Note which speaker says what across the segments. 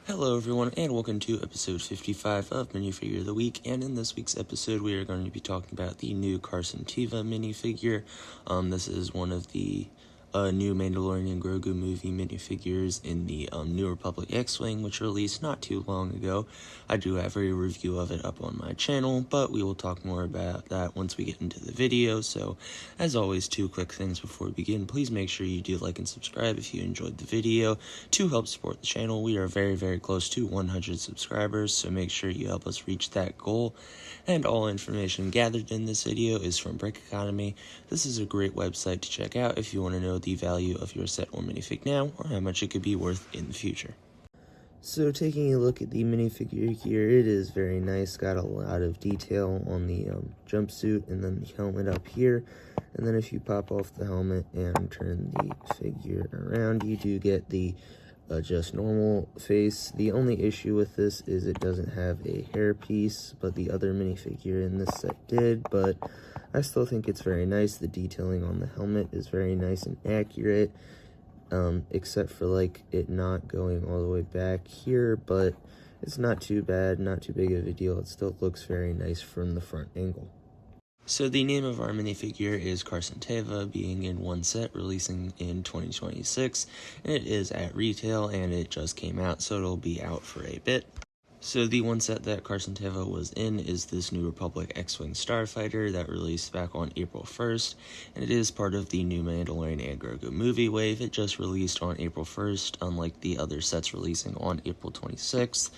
Speaker 1: Hello everyone, and welcome to episode 55 of Minifigure of the Week, and in this week's episode we are going to be talking about the new Carson Teva minifigure. This is one of the new Mandalorian Grogu movie minifigures in the New Republic X-Wing, which released not too long ago. I do have a review of it up on my channel, but we will talk more about that once we get into the video. So, as always, two quick things before we begin. Please make sure you do like and subscribe if you enjoyed the video to help support the channel. We are very, very close to 100 subscribers, so make sure you help us reach that goal. And all information gathered in this video is from Brick Economy. This is a great website to check out if you want to know the value of your set or minifig now, or how much it could be worth in the future. So taking a look at the minifigure here, it is very nice, got a lot of detail on the jumpsuit and then the helmet up here. And then if you pop off the helmet and turn the figure around, you do get the just normal face. The only issue with this is it doesn't have a hairpiece, but the other minifigure in this set did, but I still think it's very nice. The detailing on the helmet is very nice and accurate, except for like it not going all the way back here, but it's not too bad, not too big of a deal. It still looks very nice from the front angle. So the name of our minifigure is Carson Teva, being in one set, releasing in 2026, and it is at retail, and it just came out, so it'll be out for a bit. So the one set that Carson Teva was in is this New Republic X-Wing Starfighter that released back on April 1st, and it is part of the new Mandalorian and Grogu movie wave. It just released on April 1st, unlike the other sets releasing on April 26th.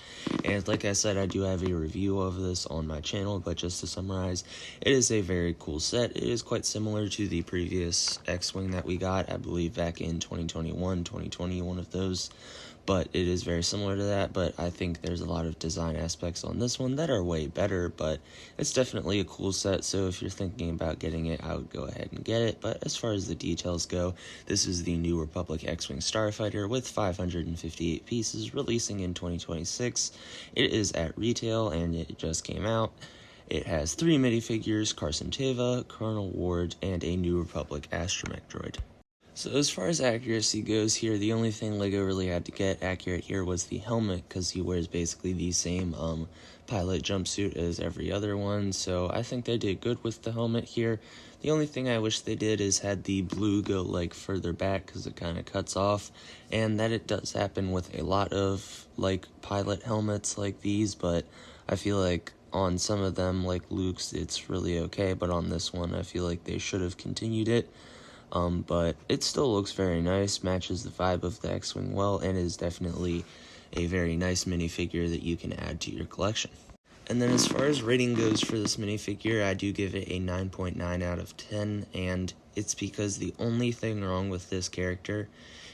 Speaker 1: And like I said, I do have a review of this on my channel, but just to summarize, it is a very cool set. It is quite similar to the previous X-Wing that we got, I believe back in 2021, 2020, one of those. But it is very similar to that, but I think there's a lot of design aspects on this one that are way better, but it's definitely a cool set, so if you're thinking about getting it, I would go ahead and get it. But as far as the details go, this is the New Republic X-Wing Starfighter with 558 pieces, releasing in 2026. It is at retail, and it just came out. It has 3 minifigures, Carson Teva, Colonel Ward, and a New Republic astromech droid. So as far as accuracy goes here, the only thing LEGO really had to get accurate here was the helmet, because he wears basically the same pilot jumpsuit as every other one, so I think they did good with the helmet here. The only thing I wish they did is had the blue go like further back, because it kind of cuts off, and that it does happen with a lot of like pilot helmets like these, but I feel like on some of them, like Luke's, it's really okay, but on this one I feel like they should have continued it. But it still looks very nice, matches the vibe of the X-Wing well, and is definitely a very nice minifigure that you can add to your collection. And then as far as rating goes for this minifigure, I do give it a 9.9 out of 10, and it's because the only thing wrong with this character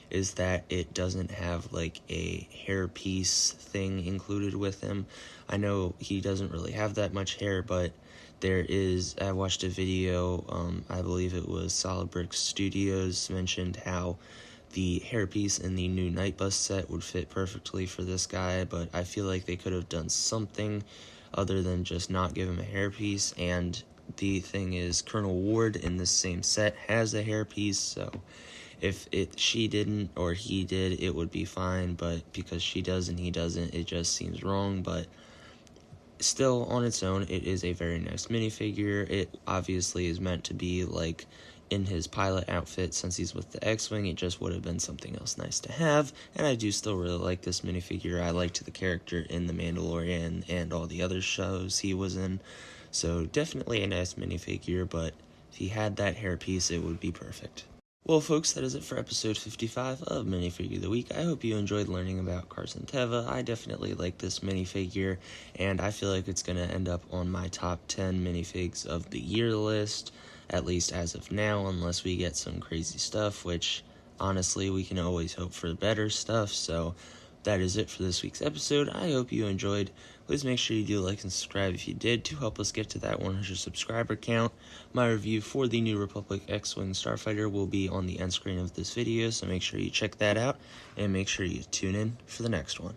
Speaker 1: is that it doesn't have like a hairpiece thing included with him. I know he doesn't really have that much hair, but I watched a video, I believe it was Solid Brick Studios, mentioned how the hairpiece in the new Night Bus set would fit perfectly for this guy, but I feel like they could have done something other than just not give him a hairpiece. And the thing is, Colonel Ward in this same set has a hairpiece, so if she didn't or he did, it would be fine, but because she does and he doesn't, it just seems wrong. But still, on its own, it is a very nice minifigure. It obviously is meant to be like in his pilot outfit, since he's with the X-Wing. It just would have been something else nice to have, and I do still really like this minifigure. I liked the character in The Mandalorian and all the other shows he was in, so definitely a nice minifigure, but if he had that hairpiece, it would be perfect. Well, folks, that is it for episode 55 of Minifigure of the Week. I hope you enjoyed learning about Carson Teva. I definitely like this minifigure, and I feel like it's going to end up on my top 10 minifigs of the year list, at least as of now, unless we get some crazy stuff, which, honestly, we can always hope for better stuff. So that is it for this week's episode. I hope you enjoyed. Please make sure you do like and subscribe if you did, to help us get to that 100 subscriber count. My review for the New Republic X-Wing Starfighter will be on the end screen of this video, so make sure you check that out, and make sure you tune in for the next one.